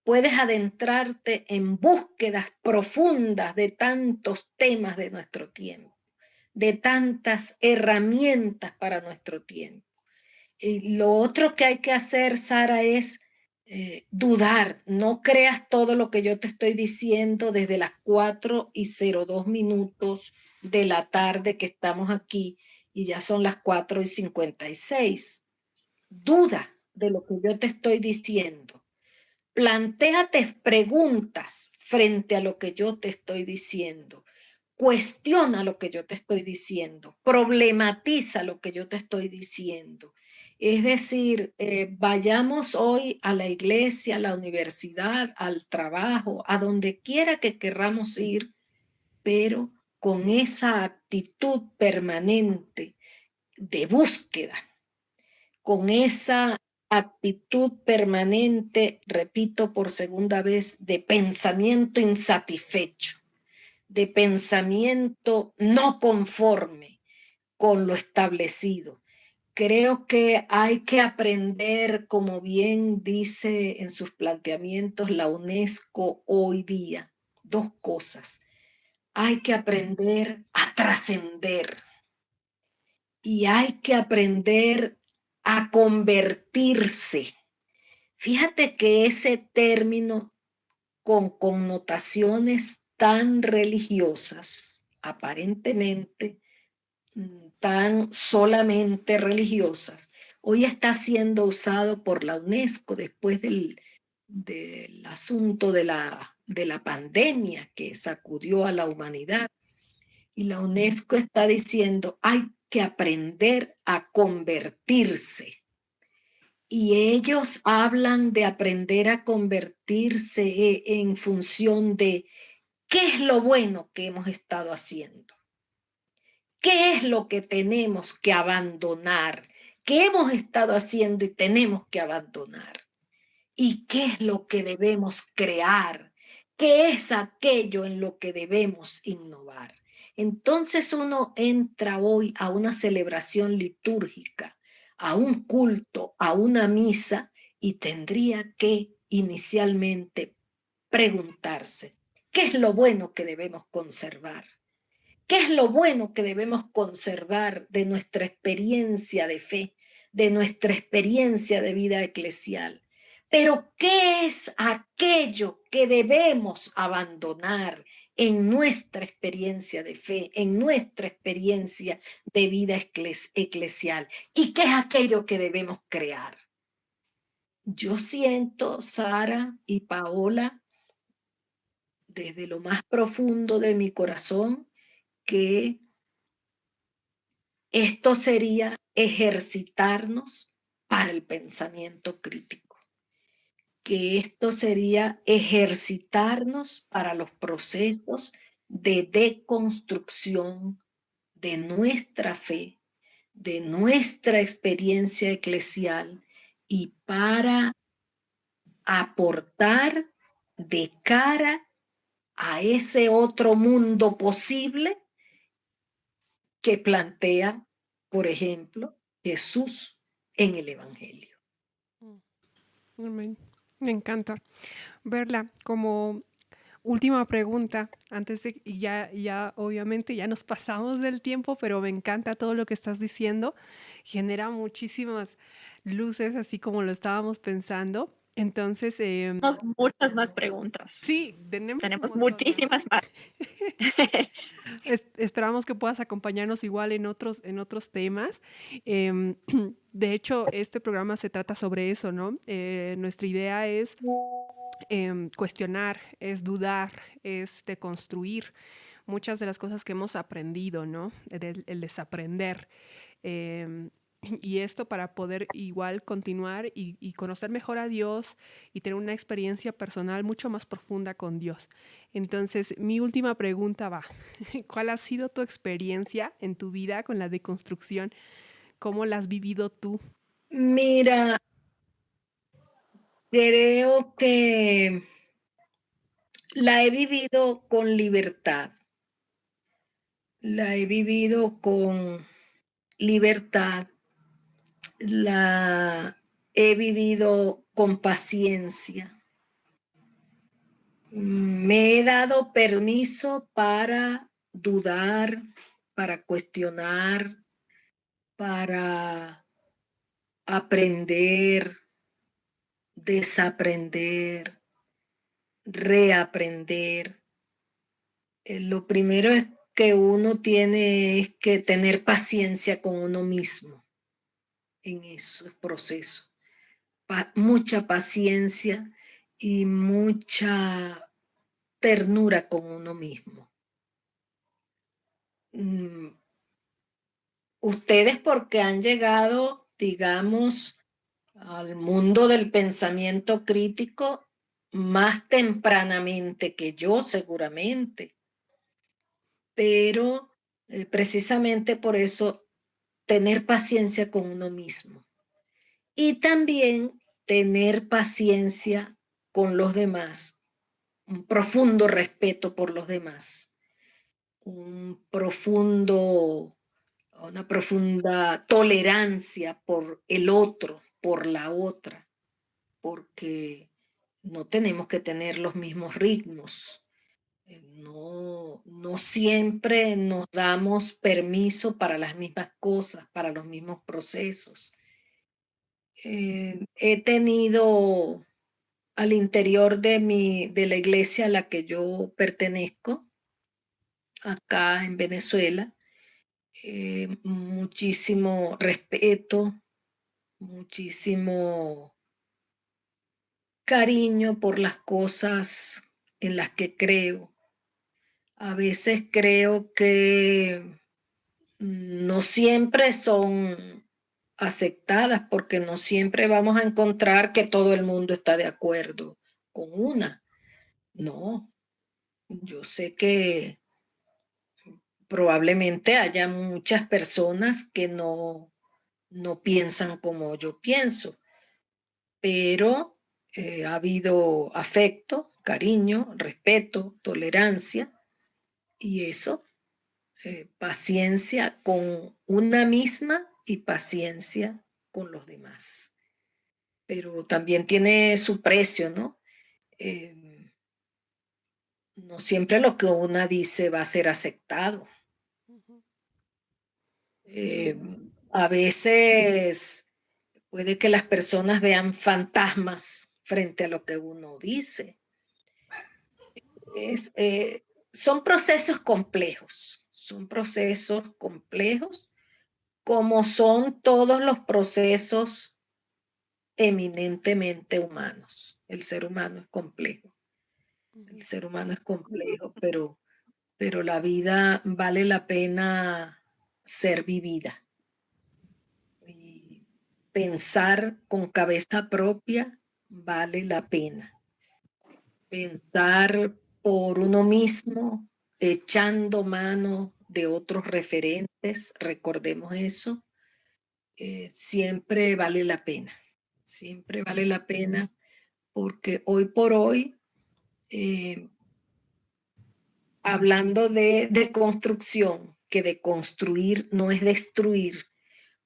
puedes adentrarte en búsquedas profundas de tantos temas de nuestro tiempo, de tantas herramientas para nuestro tiempo. Y lo otro que hay que hacer, Sara, es dudar. No creas todo lo que yo te estoy diciendo desde las 4:02 de la tarde que estamos aquí y ya son las 4:56. Duda de lo que yo te estoy diciendo. Plantéate preguntas frente a lo que yo te estoy diciendo. Cuestiona lo que yo te estoy diciendo. Problematiza lo que yo te estoy diciendo. Es decir, vayamos hoy a la iglesia, a la universidad, al trabajo, a donde quiera que querramos ir, pero con esa actitud permanente de búsqueda, con esa actitud permanente, repito por segunda vez, de pensamiento insatisfecho, de pensamiento no conforme con lo establecido. Creo que hay que aprender, como bien dice en sus planteamientos la UNESCO hoy día, dos cosas. Hay que aprender a trascender y hay que aprender a convertirse. Fíjate que ese término con connotaciones tan religiosas, aparentemente tan solamente religiosas, hoy está siendo usado por la UNESCO después del asunto de la pandemia que sacudió a la humanidad. Y la UNESCO está diciendo, hay que aprender a convertirse. Y ellos hablan de aprender a convertirse en función de qué es lo bueno que hemos estado haciendo, qué es lo que tenemos que abandonar, qué hemos estado haciendo y tenemos que abandonar. y qué es lo que debemos crear, qué es aquello en lo que debemos innovar. Entonces uno entra hoy a una celebración litúrgica, a un culto, a una misa, y tendría que inicialmente preguntarse, ¿qué es lo bueno que debemos conservar? ¿Qué es lo bueno que debemos conservar de nuestra experiencia de fe, de nuestra experiencia de vida eclesial? Pero ¿qué es aquello que debemos abandonar en nuestra experiencia de fe, en nuestra experiencia de vida eclesial? ¿Y qué es aquello que debemos crear? Yo siento, Sara y Paola, desde lo más profundo de mi corazón, que esto sería ejercitarnos para el pensamiento crítico, que esto sería ejercitarnos para los procesos de deconstrucción de nuestra fe, de nuestra experiencia eclesial, y para aportar de cara a ese otro mundo posible que plantea, por ejemplo, Jesús en el Evangelio. Amén. Me encanta verla. Como última pregunta, antes de, y ya obviamente ya nos pasamos del tiempo, pero me encanta todo lo que estás diciendo. Genera muchísimas luces, así como lo estábamos pensando. Entonces, Tenemos muchas más preguntas. sí, tenemos Muchísimas más. Esperamos que puedas acompañarnos igual en otros temas. De hecho, este programa se trata sobre eso, ¿no? Nuestra idea es cuestionar, es dudar, es deconstruir muchas de las cosas que hemos aprendido, ¿no? El desaprender. Y esto para poder igual continuar y conocer mejor a Dios y tener una experiencia personal mucho más profunda con Dios. Entonces, mi última pregunta va, ¿cuál ha sido tu experiencia en tu vida con la deconstrucción? ¿Cómo la has vivido tú? Mira, creo que la he vivido con libertad, la he vivido con libertad, la he vivido con paciencia. Me he dado permiso para dudar, para cuestionar, para aprender, desaprender, reaprender. Lo primero es que uno tiene es que tener paciencia con uno mismo en ese proceso. Mucha paciencia y mucha ternura con uno mismo. Ustedes, porque han llegado, digamos, al mundo del pensamiento crítico más tempranamente que yo, seguramente, pero precisamente por eso tener paciencia con uno mismo y también tener paciencia con los demás, un profundo respeto por los demás, una profunda tolerancia por el otro, por la otra, porque no tenemos que tener los mismos ritmos. No siempre nos damos permiso para las mismas cosas, para los mismos procesos. He tenido al interior de la iglesia a la que yo pertenezco, acá en Venezuela, muchísimo respeto, muchísimo cariño por las cosas en las que creo. A veces creo que no siempre son aceptadas, porque no siempre vamos a encontrar que todo el mundo está de acuerdo con una. No, yo sé que probablemente haya muchas personas que no piensan como yo pienso, pero ha habido afecto, cariño, respeto, tolerancia y eso, paciencia con una misma y paciencia con los demás. Pero también tiene su precio, ¿no? No siempre lo que una dice va a ser aceptado. A veces puede que las personas vean fantasmas frente a lo que uno dice. Son procesos complejos, como son todos los procesos eminentemente humanos. El ser humano es complejo. El ser humano es complejo, pero la vida vale la pena ser vivida. Y pensar con cabeza propia vale la pena. Pensar por uno mismo, echando mano de otros referentes, recordemos eso, siempre vale la pena. Siempre vale la pena porque hoy por hoy, hablando de construcción, que de construir no es destruir,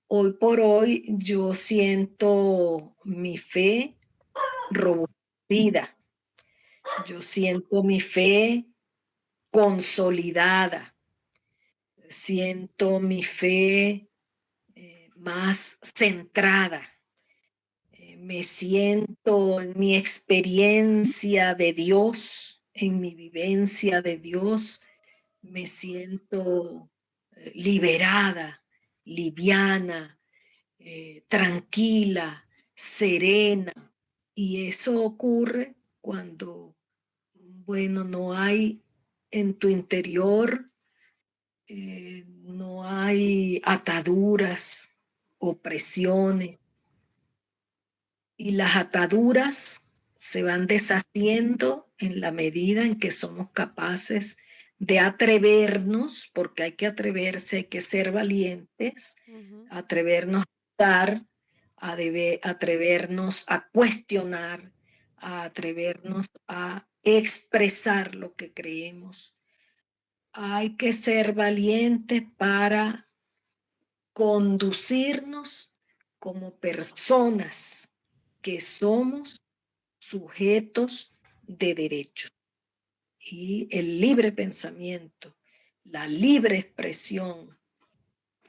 hoy por hoy yo siento mi fe robustecida, yo siento mi fe consolidada, siento mi fe más centrada. Me siento en mi experiencia de Dios, en mi vivencia de Dios, me siento liberada, liviana, tranquila, serena. Y eso ocurre cuando, bueno, no hay en tu interior, no hay ataduras, opresiones. Y las ataduras se van deshaciendo en la medida en que somos capaces de atrevernos, porque hay que atreverse, hay que ser valientes, atrevernos a dar, atrevernos a cuestionar, a atrevernos a expresar lo que creemos. Hay que ser valientes para conducirnos como personas que somos sujetos de derechos. Y el libre pensamiento, la libre expresión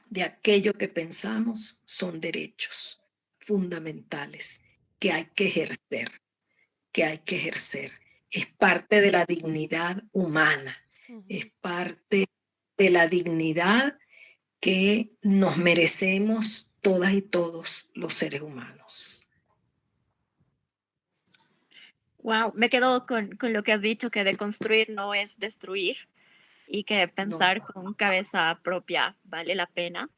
de aquello que pensamos son derechos fundamentales que hay que ejercer, que hay que ejercer. Es parte de la dignidad humana, es parte de la dignidad que nos merecemos todas y todos los seres humanos. Wow, me quedo con lo que has dicho, que deconstruir no es destruir y que pensar con cabeza propia vale la pena.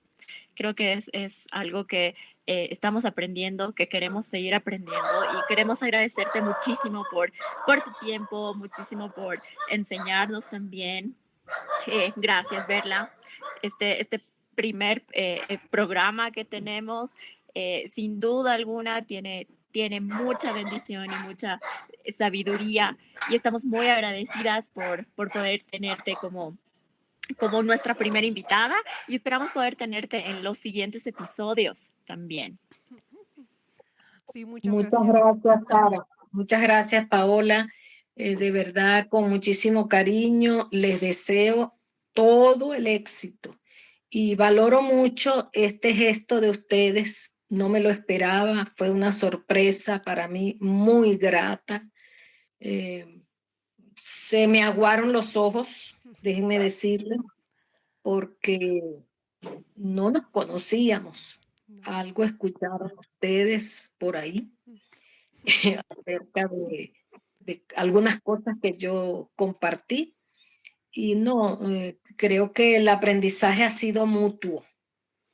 Creo que es algo que estamos aprendiendo, que queremos seguir aprendiendo y queremos agradecerte muchísimo por tu tiempo, muchísimo por enseñarnos también. Gracias, Verla. Este primer programa que tenemos, sin duda alguna, tiene mucha bendición y mucha sabiduría y estamos muy agradecidas por poder tenerte como nuestra primera invitada y esperamos poder tenerte en los siguientes episodios también. Sí, muchas gracias, Sara. Muchas gracias, Paola. De verdad, con muchísimo cariño, les deseo todo el éxito y valoro mucho este gesto de ustedes. No me lo esperaba, fue una sorpresa para mí muy grata. Se me aguaron los ojos, déjenme decirles, porque no nos conocíamos. Algo escucharon ustedes por ahí acerca de algunas cosas que yo compartí y no, creo que el aprendizaje ha sido mutuo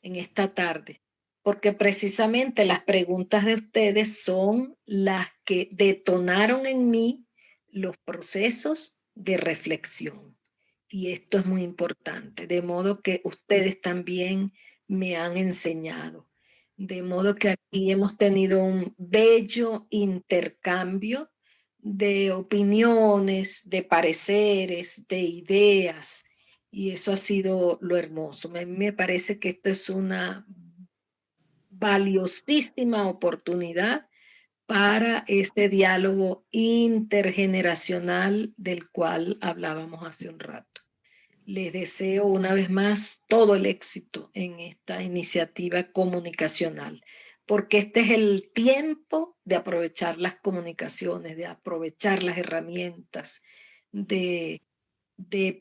en esta tarde, porque precisamente las preguntas de ustedes son las que detonaron en mí los procesos de reflexión. Y esto es muy importante, de modo que ustedes también me han enseñado. De modo que aquí hemos tenido un bello intercambio de opiniones, de pareceres, de ideas, y eso ha sido lo hermoso. A mí me parece que esto es una valiosísima oportunidad para este diálogo intergeneracional del cual hablábamos hace un rato. Les deseo una vez más todo el éxito en esta iniciativa comunicacional, porque este es el tiempo de aprovechar las comunicaciones, de aprovechar las herramientas, de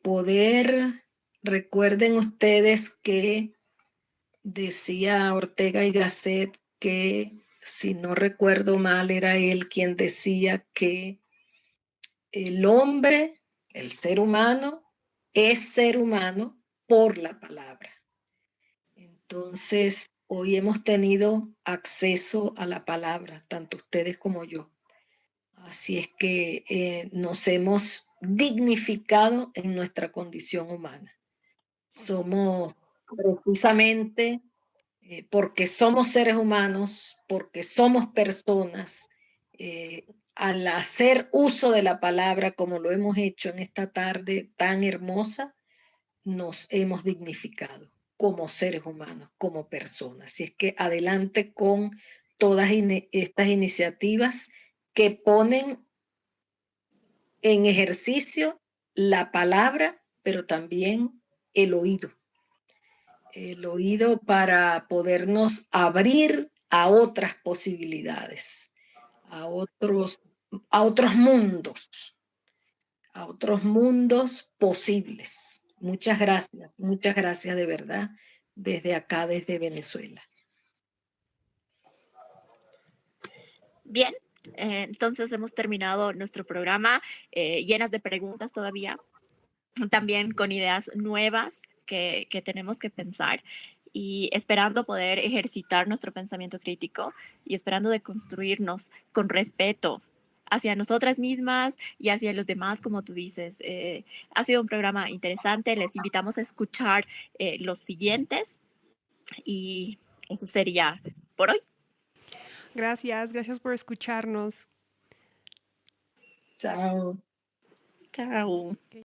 poder, recuerden ustedes que decía Ortega y Gasset que, si no recuerdo mal, era él quien decía que el hombre, el ser humano, es ser humano por la palabra. Entonces, hoy hemos tenido acceso a la palabra, tanto ustedes como yo. Así es que nos hemos dignificado en nuestra condición humana. Somos precisamente porque somos seres humanos, porque somos personas, al hacer uso de la palabra como lo hemos hecho en esta tarde tan hermosa, nos hemos dignificado como seres humanos, como personas. Así es que adelante con todas estas iniciativas que ponen en ejercicio la palabra, pero también el oído. El oído para podernos abrir a otras posibilidades, a otros mundos, a otros mundos posibles. Muchas gracias de verdad, desde acá, desde Venezuela. Bien, entonces hemos terminado nuestro programa llenas de preguntas todavía, también con ideas nuevas que tenemos que pensar y esperando poder ejercitar nuestro pensamiento crítico y esperando de construirnos con respeto hacia nosotras mismas y hacia los demás, como tú dices. Ha sido un programa interesante, les invitamos a escuchar los siguientes y eso sería por hoy. Gracias por escucharnos. Chao. Chao. Okay.